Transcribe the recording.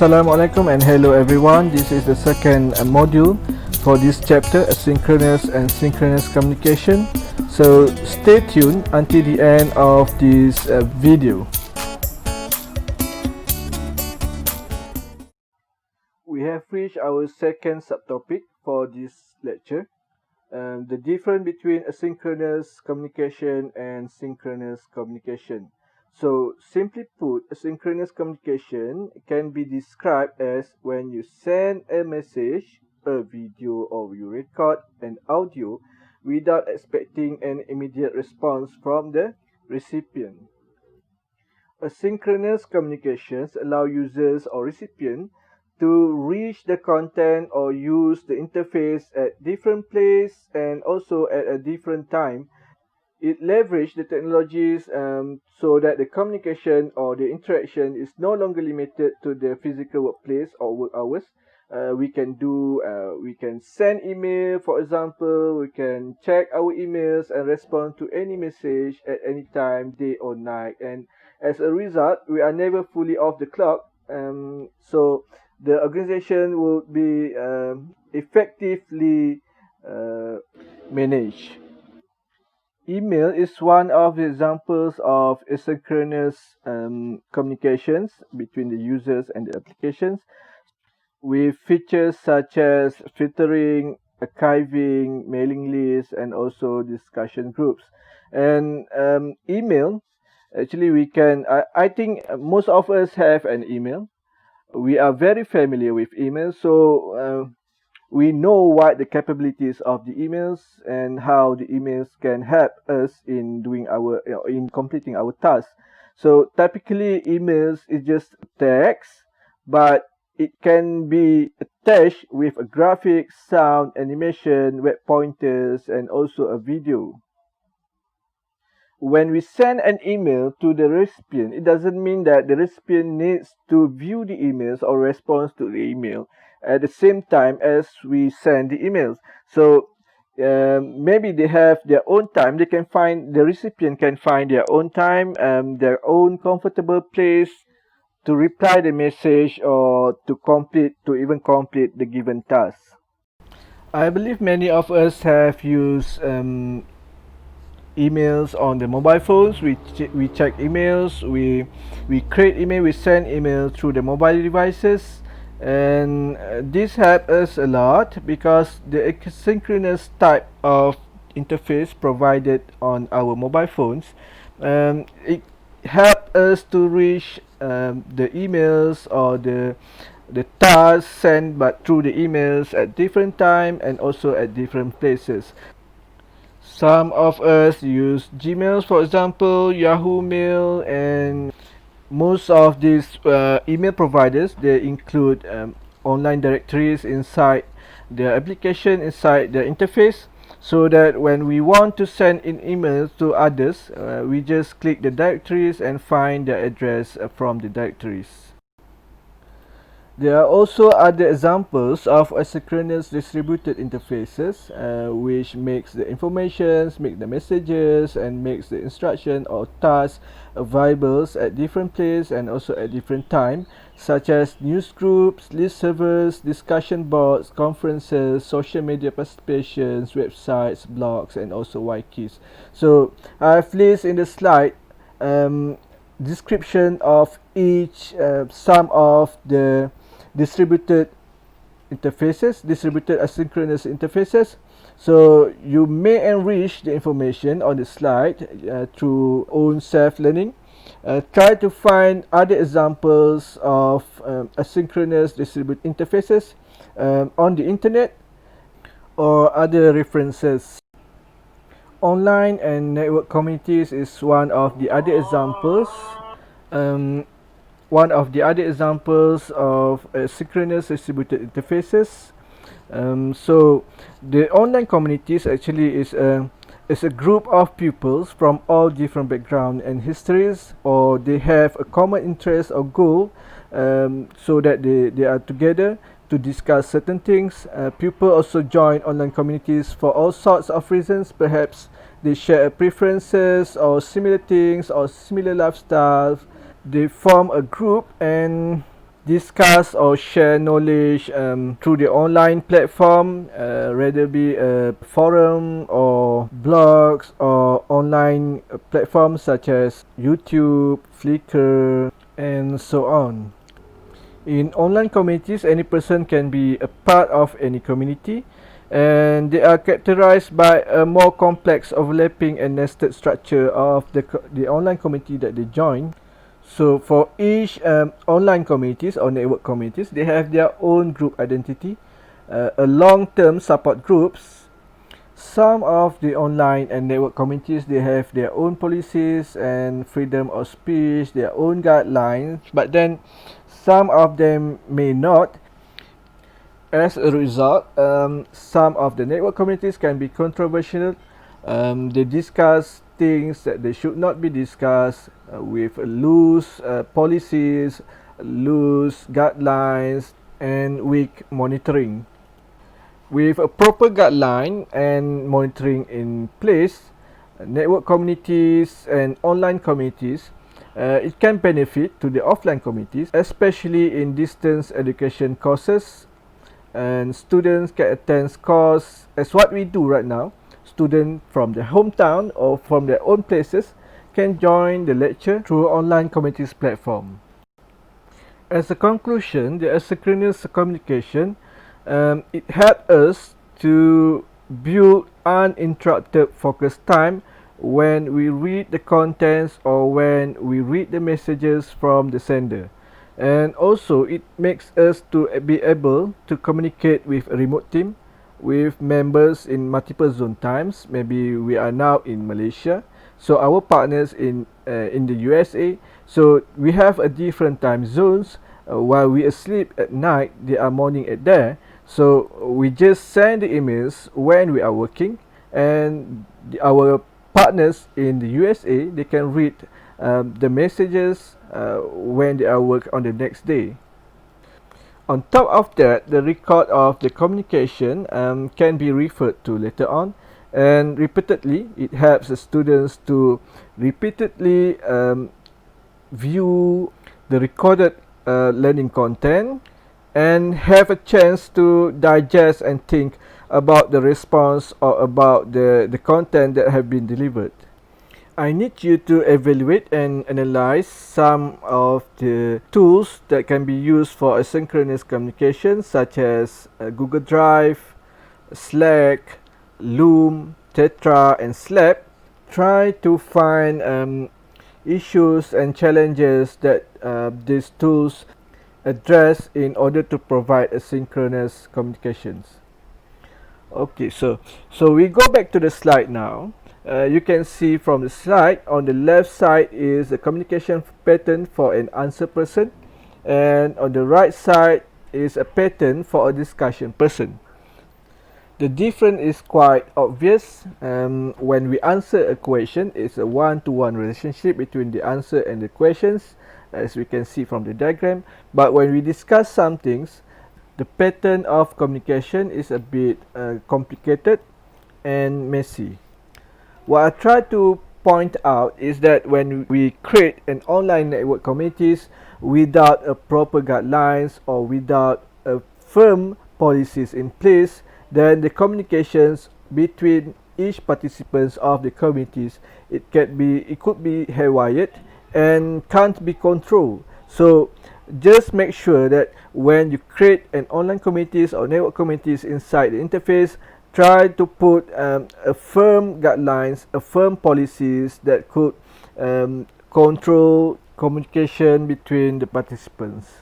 Assalamualaikum and hello everyone. This is the second module for this chapter, asynchronous and synchronous communication. So stay tuned until the end of this video. We have reached our second subtopic for this lecture. The difference between asynchronous communication and synchronous communication. So simply put, asynchronous communication can be described as when you send a message, a video, or you record an audio without expecting an immediate response from the recipient. Asynchronous communications allow users or recipient to reach the content or use the interface at different place and also at a different time. It leverages the technologies so that the communication or the interaction is no longer limited to the physical workplace or work hours. We can send email, for example. We can check our emails and respond to any message at any time, day or night. And as a result, we are never fully off the clock. So the organization will be effectively managed. Email is one of the examples of asynchronous communications between the users and the applications, with features such as filtering, archiving, mailing lists, and also discussion groups. And email, actually I think most of us have an email. We are very familiar with email, so we know what the capabilities of the emails and how the emails can help us in doing in completing our tasks. So typically emails is just text, but it can be attached with a graphic, sound, animation, web pointers, and also a video. When we send an email to the recipient, it doesn't mean that the recipient needs to view the emails or respond to the email at the same time as we send the emails. So maybe they have their own time. The recipient can find their own time, their own comfortable place to reply the message or to even complete the given task. I believe many of us have used emails on the mobile phones. We check emails, we create email, we send email through the mobile devices, and this helps us a lot because the asynchronous type of interface provided on our mobile phones, it helps us to reach the emails or the tasks sent but through the emails at different time and also at different places. Some of us use Gmail, for example, Yahoo Mail, and most of these email providers, they include online directories inside the application, inside the interface, so that when we want to send in emails to others, we just click the directories and find the address from the directories. There are also other examples of asynchronous distributed interfaces, which makes the informations, make the messages, and makes the instruction or tasks available at different places and also at different time, such as news groups, list servers, discussion boards, conferences, social media participations, websites, blogs, and also wikis. So I've listed in the slide description of each some of the distributed asynchronous interfaces. So you may enrich the information on the slide through own self-learning. Try to find other examples of asynchronous distributed interfaces on the internet or other references. Online and network communities is one of the other examples. One of the other examples of asynchronous distributed interfaces. So the online communities actually is a group of pupils from all different backgrounds and histories, or they have a common interest or goal, so that they are together to discuss certain things. People also join online communities for all sorts of reasons. Perhaps they share preferences or similar things or similar lifestyles. They form a group and discuss or share knowledge through the online platform, whether be a forum or blogs or online platforms such as YouTube, Flickr, and so on. In online communities, any person can be a part of any community, and they are characterized by a more complex, overlapping, and nested structure of the online community that they join. So for each online communities or network communities, they have their own group identity, a long-term support groups. Some of the online and network communities, they have their own policies and freedom of speech, their own guidelines, but then some of them may not. As a result, some of the network communities can be controversial. They discuss things that they should not be discussed, with loose policies, loose guidelines, and weak monitoring. With a proper guideline and monitoring in place, network communities and online communities, it can benefit to the offline communities, especially in distance education courses, and students can attend courses as what we do right now. Students from their hometown or from their own places can join the lecture through online communities platform. As a conclusion, the asynchronous communication, it helps us to build uninterrupted focus time when we read the contents or when we read the messages from the sender. And also it makes us to be able to communicate with a remote team, with members in multiple zone times. Maybe we are now in Malaysia, so our partners in the USA, so we have a different time zones. While we asleep at night, they are morning at there, so we just send the emails when we are working, and our partners in the USA, they can read the messages when they are work on the next day. On top of that, the record of the communication can be referred to later on, and repeatedly it helps the students to repeatedly view the recorded learning content and have a chance to digest and think about the response or about the content that have been delivered. I need you to evaluate and analyze some of the tools that can be used for asynchronous communication, such as Google Drive, Slack, Loom, Tetra, and Slack. Try to find issues and challenges that these tools address in order to provide asynchronous communications. Okay, so we go back to the slide now. You can see from the slide, on the left side is the communication pattern for an answer person, and on the right side is a pattern for a discussion person. The difference is quite obvious. When we answer a question, it's a one-to-one relationship between the answer and the questions, as we can see from the diagram. But when we discuss some things, the pattern of communication is a bit complicated and messy. What I try to point out is that when we create an online network communities without a proper guidelines or without a firm policies in place, then the communications between each participants of the communities, it could be haywire and can't be controlled. So just make sure that when you create an online communities or network communities inside the interface, try to put a firm guidelines, a firm policies that could control communication between the participants.